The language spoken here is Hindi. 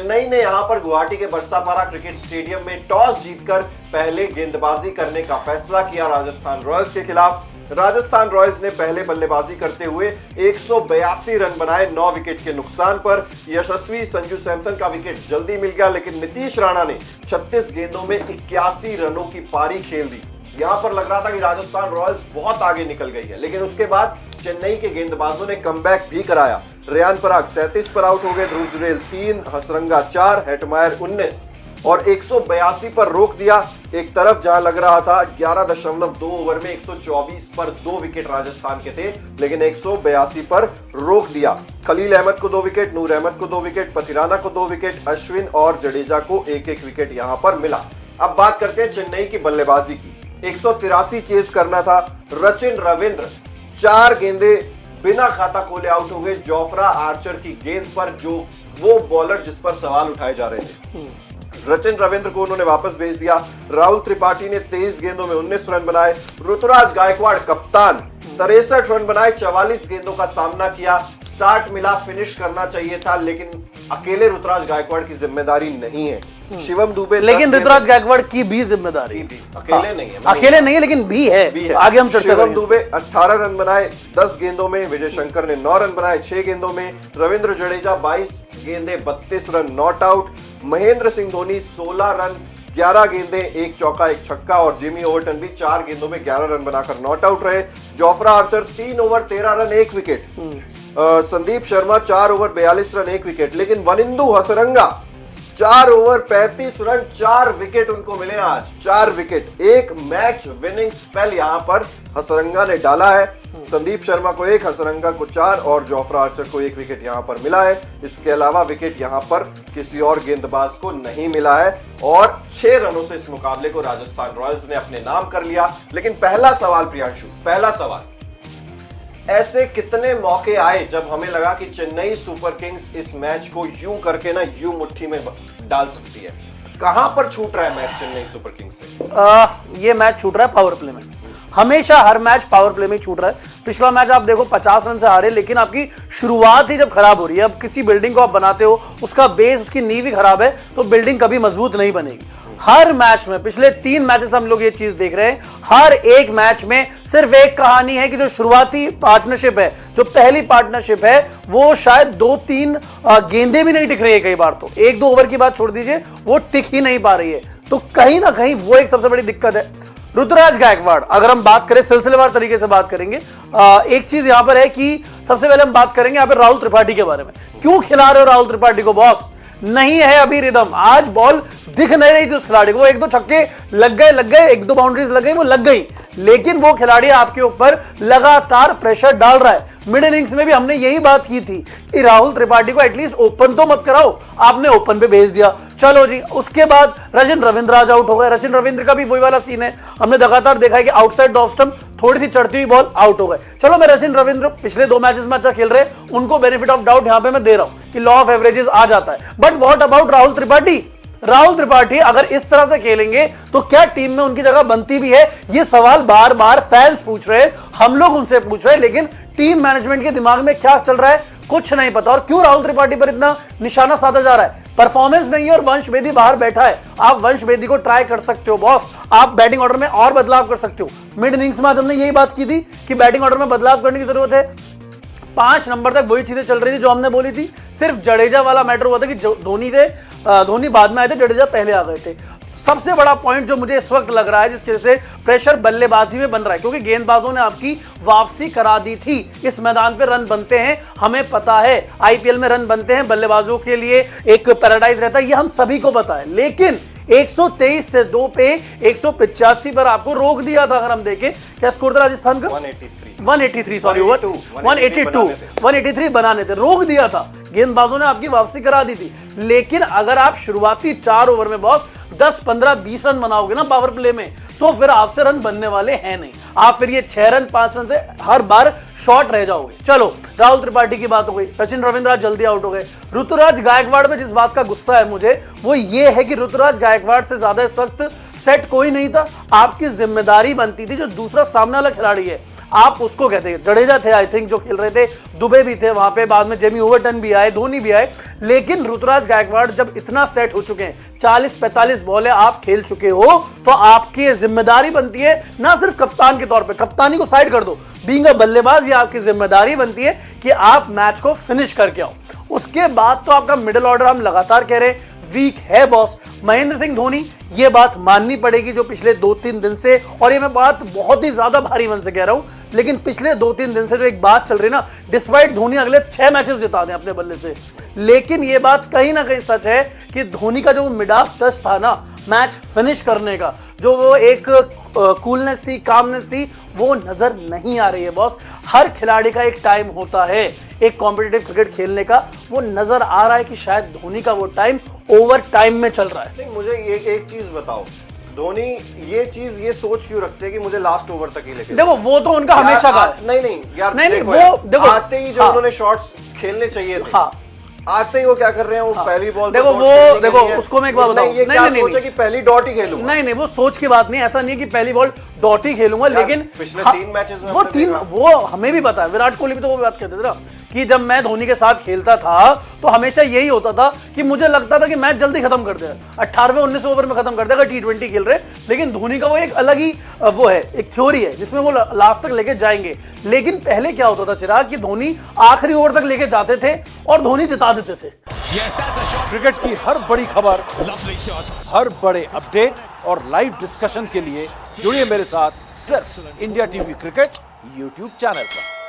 चेन्नई ने यहां पर गुवाहाटी के बरसापारा क्रिकेट स्टेडियम में टॉस जीतकर पहले गेंदबाजी करने का फैसला किया राजस्थान रॉयल्स के खिलाफ। राजस्थान रॉयल्स ने पहले बल्लेबाजी करते हुए 182 रन बनाए 9 विकेट के नुकसान पर। यशस्वी संजू सैमसन का विकेट जल्दी मिल गया, लेकिन नीतीश राणा ने 36 गेंदों में 81 रनों की पारी खेल दी। यहां पर लग रहा था कि राजस्थान रॉयल्स बहुत आगे निकल गई है, लेकिन उसके बाद चेन्नई के गेंदबाजों ने कमबैक भी कराया। रेयान पराग 37 पर आउट हो गए, ध्रुव जुरेल 3, हसरंगा 4, हेटमायर 19 और 182 पर रोक दिया। एक तरफ जहां लग रहा था 11.2 ओवर में 124 पर 2 विकेट राजस्थान के थे, लेकिन 182 पर रोक दिया। खलील अहमद को 2 विकेट, नूर अहमद को 2 विकेट, पथिराना को 2 विकेट, अश्विन और जडेजा को 1-1 विकेट यहां पर मिला। अब बात करते हैं चेन्नई की बल्लेबाजी की। 183 चेज करना था। रचिन रविंद्र 4 गेंदे बिना खाता खोले आउट हो गए जोफ्रा आर्चर की गेंद पर, जो वो बॉलर जिस पर सवाल उठाए जा रहे थे। रचिन रविंद्र को उन्होंने वापस भेज दिया। राहुल त्रिपाठी ने 23 गेंदों में 19 रन बनाए। ऋतुराज गायकवाड़ कप्तान 63 रन बनाए, 44 गेंदों का सामना किया। स्टार्ट मिला, फिनिश करना चाहिए था, लेकिन अकेले ऋतुराज गायकवाड़ की जिम्मेदारी नहीं है। शिवम दुबे, लेकिन ऋतुराज गायकवाड़ की भी जिम्मेदारी अकेले नहीं है, अकेले नहीं है, लेकिन भी है। आगे हम चर्चा शिवम दुबे 18 रन बनाए 10 गेंदों में। विजय शंकर ने 9 रन बनाए 6 गेंदों में। रविंद्र जडेजा 22 गेंदे 32 run not out. Mahendra Singh Dhoni 16 run 11 गेंदे 1 चौका 1 छक्का और जिमी ओवर्टन भी 4 गेंदों में 11 रन बनाकर नॉट आउट रहे। Jofra Archer 3 over 13 run 1 wicket. Sandeep Sharma 4 over 42 run 1 wicket, लेकिन Wanindu Hasaranga 4 over 35 run 4 wicket उनको मिले आज। 4 विकेट, एक मैच विनिंग स्पेल यहां पर हसरंगा ने डाला है। संदीप शर्मा को 1, हसरंगा को 4 और जोफ्रा आर्चर को 1 विकेट यहां पर मिला है। इसके अलावा विकेट यहां पर किसी और गेंदबाज को नहीं मिला है और 6 रनों से इस मुकाबले को राजस्थान रॉयल्स ने अपने नाम कर लिया। लेकिन पहला सवाल प्रियांशु, पहला सवाल, ऐसे कितने मौके आए जब हमें लगा कि चेन्नई सुपर किंग्स इस मैच को यूं करके ना यूं मुट्ठी में डाल सकती है? कहां पर छूट रहा है मैच चेन्नई सुपर किंग्स से? ये मैच छूट रहा है पावर प्ले में। हमेशा हर मैच पावर प्ले में छूट रहा है। पिछला मैच आप देखो 50 रन से हारे, लेकिन आपकी शुरुआत ही जब खराब हो रही है, अब किसी बिल्डिंग को आप बनाते हो, उसका बेस, उसकी नींव ही खराब है, तो बिल्डिंग कभी मजबूत नहीं बनेगी। हर मैच में, पिछले 3 मैचेस हम लोग ये चीज देख रहे हैं, हर एक मैच में सिर्फ एक कहानी है कि जो शुरुआती पार्टनरशिप है, जो पहली पार्टनरशिप है, वो शायद 2-3 गेंदे भी नहीं टिक रही है। कई बार तो 1-2 ओवर की बात छोड़ दीजिए, वो टिक ही नहीं पा रही है। तो कहीं ना कहीं वो एक सबसे बड़ी दिक्कत है। ऋतुराज गायकवाड़, अगर हम बात करें सिलसिलेवार तरीके से बात करेंगे, एक चीज यहां पर है कि सबसे पहले हम बात करेंगे यहां पर राहुल त्रिपाठी के बारे में। क्यों खिला रहे हो राहुल त्रिपाठी को बॉस? नहीं है अभी रिदम, आज बॉल दिख नहीं रही थी उस खिलाड़ी को। 1-2 छक्के लग गए, 1-2 बाउंड्रीज लग गई, वो लग गई, लेकिन वो खिलाड़ी आपके ऊपर लगातार प्रेशर डाल रहा है। मिड इनिंग्स में भी हमने यही बात की थी कि राहुल त्रिपाठी को एटलीस्ट ओपन तो मत कराओ, आपने ओपन पे भेज दिया। चलो जी, उसके बाद रचिन रविंद्र आज आउट हो गए। रचिन रविंद्र का भी वही वाला सीन है, हमने लगातार देखा है कि आउटसाइड द ऑफ स्टंप थोड़ी सी चढ़ती हुई बॉल आउट हो गए। चलो, मैं रचिन रविंद्र पिछले 2 मैचेस में अच्छा खेल रहे, उनको बेनिफिट ऑफ डाउट यहां पे मैं दे रहा हूं कि लॉ ऑफ एवरेजेस आ जाता है। But what about Rahul Tripathi? Rahul Tripathi अगर इस तरह से खेलेंगे तो क्या टीम में उनकी जगह बनती भी है? ये सवाल बार बार फैंस पूछ रहे हैं, हम लोग उनसे पूछ रहे हैं, लेकिन टीम मैनेजमेंट के दिमाग में क्या चल रहा है कुछ नहीं पता। और क्यों राहुल त्रिपाठी पर इतना निशाना साधा जा रहा है? परफॉर्मेंस नहीं है और वंश बेदी बाहर बैठा है। आप वंश बेदी को ट्राई कर सकते हो बॉस, आप बैटिंग ऑर्डर में और बदलाव कर सकते हो। मिड इनिंग्स में आज हमने यही बात की थी कि बैटिंग ऑर्डर में बदलाव करने की जरूरत है। 5 नंबर तक वही चीजें चल रही थी जो हमने बोली थी। सिर्फ जडेजा वाला मैटर हुआ था कि धोनी बाद में आए थे, जडेजा पहले आ गए थे। सबसे बड़ा पॉइंट जो मुझे इस वक्त लग रहा है जिसकी वजह से प्रेशर बल्लेबाजी में बन रहा है, क्योंकि गेंदबाजों ने आपकी वापसी करा दी थी। इस मैदान पे रन बनते हैं, हमें पता है, आईपीएल में रन बनते हैं, बल्लेबाजों के लिए एक पैराडाइज रहता है, ये हम सभी को पता है। लेकिन 123 से 2 पे 185 पर आपको रोक दिया था। अगर हम देखें क्या स्कोर था राजस्थान का, 183 सॉरी, 183 बनाने थे, रोक दिया था। गेंदबाजों ने आपकी वापसी करा दी थी। लेकिन अगर आप शुरुआती 4 ओवर में बॉस 10, 15, 20 रन बनाओगे ना पावर प्ले में, तो फिर आपसे रन बनने वाले हैं नहीं। आप फिर ये 6 रन 5 रन से हर बार शॉर्ट रह जाओगे। चलो, राहुल त्रिपाठी की बात हो गई, सचिन रविंद्र जल्दी आउट हो गए। ऋतुराज गायकवाड़ में जिस बात का गुस्सा है मुझे, वो ये है कि ऋतुराज गायकवाड़ से ज्यादा इस वक्त सेट कोई नहीं था। आपकी जिम्मेदारी बनती थी, जो दूसरा सामने वाला खिलाड़ी है, आप उसको कहते हैं। जडेजा थे आई थिंक जो खेल रहे थे, दुबे भी थे वहां पे, बाद में जेमी ओवरटन भी आए, धोनी भी आए, लेकिन ऋतुराज गायकवाड़ जब इतना सेट हो चुके हैं, 40-45 बॉलें आप खेल चुके हो, तो आपकी जिम्मेदारी बनती है ना सिर्फ कप्तान के तौर पे, कप्तानी को साइड कर दो, बीइंग अ बल्लेबाज ये आपकी जिम्मेदारी बनती है कि आप मैच को फिनिश करके आओ। उसके बाद तो आपका मिडिल ऑर्डर हम लगातार कह रहे हैं वीक है बॉस। महेंद्र सिंह धोनी ये बात माननी पड़ेगी जो पिछले 2-3 दिन से, और ये मैं बात बहुत ही ज्यादा भारी मन से कह रहा हूं, लेकिन पिछले 2-3 दिन से जो एक बात चल रही है ना, डिस्पाइट धोनी अगले 6 मैचेस जिता दें अपने बल्ले से, लेकिन ये बात कहीं ना कहीं सच है कि धोनी का जो मिडास टच था ना मैच फिनिश करने का, जो वो एक कूलनेस थी, कामनेस थी, वो नजर नहीं आ रही है बॉस। हर खिलाड़ी का एक टाइम होता है एक कॉम्पिटिटिव क्रिकेट खेलने का, वो नजर आ रहा है कि शायद धोनी का वो टाइम ओवर टाइम में चल रहा है। नहीं, मुझे ये एक चीज बताओ, धोनी ये सोच क्यों रखते हैं कि मुझे लास्ट ओवर तक ही लेके, देखो वो तो उनका हमेशा का है। नहीं यार, नहीं देखो वो देखो आते ही जो उन्होंने शॉट्स खेलने चाहिए थे, हाँ, आते ही वो क्या कर रहे हैं, वो पहली बॉल देखो उसको मैं एक बात बताऊं, ये क्या सोचा कि पहली डॉट ही खेलूंगा। नहीं वो सोच की बात नहीं, ऐसा नहीं कि पहली बॉल डॉट ही खेलूंगा, लेकिन पिछले 3 मैचेस में वो हमें भी पता है, विराट कोहली भी तो वो बात कहते थे ना कि जब मैं धोनी के साथ खेलता था तो हमेशा यही होता था कि मुझे लगता था कि मैच जल्दी खत्म कर देगा, 18वें-19वें ओवर में खत्म कर देगा, T20 खेल रहे। लेकिन धोनी का वो एक अलग ही वो है, एक थ्योरी है जिसमें वो लास्ट तक लेके जाएंगे। लेकिन पहले क्या होता था चिराग कि धोनी आखिरी ओवर तक लेके जाते थे और धोनी जिता देते थे। क्रिकेट की हर बड़ी खबर, हर बड़े अपडेट और लाइव डिस्कशन के लिए जुड़िए मेरे साथ सिर्फ India TV cricket YouTube channel पर।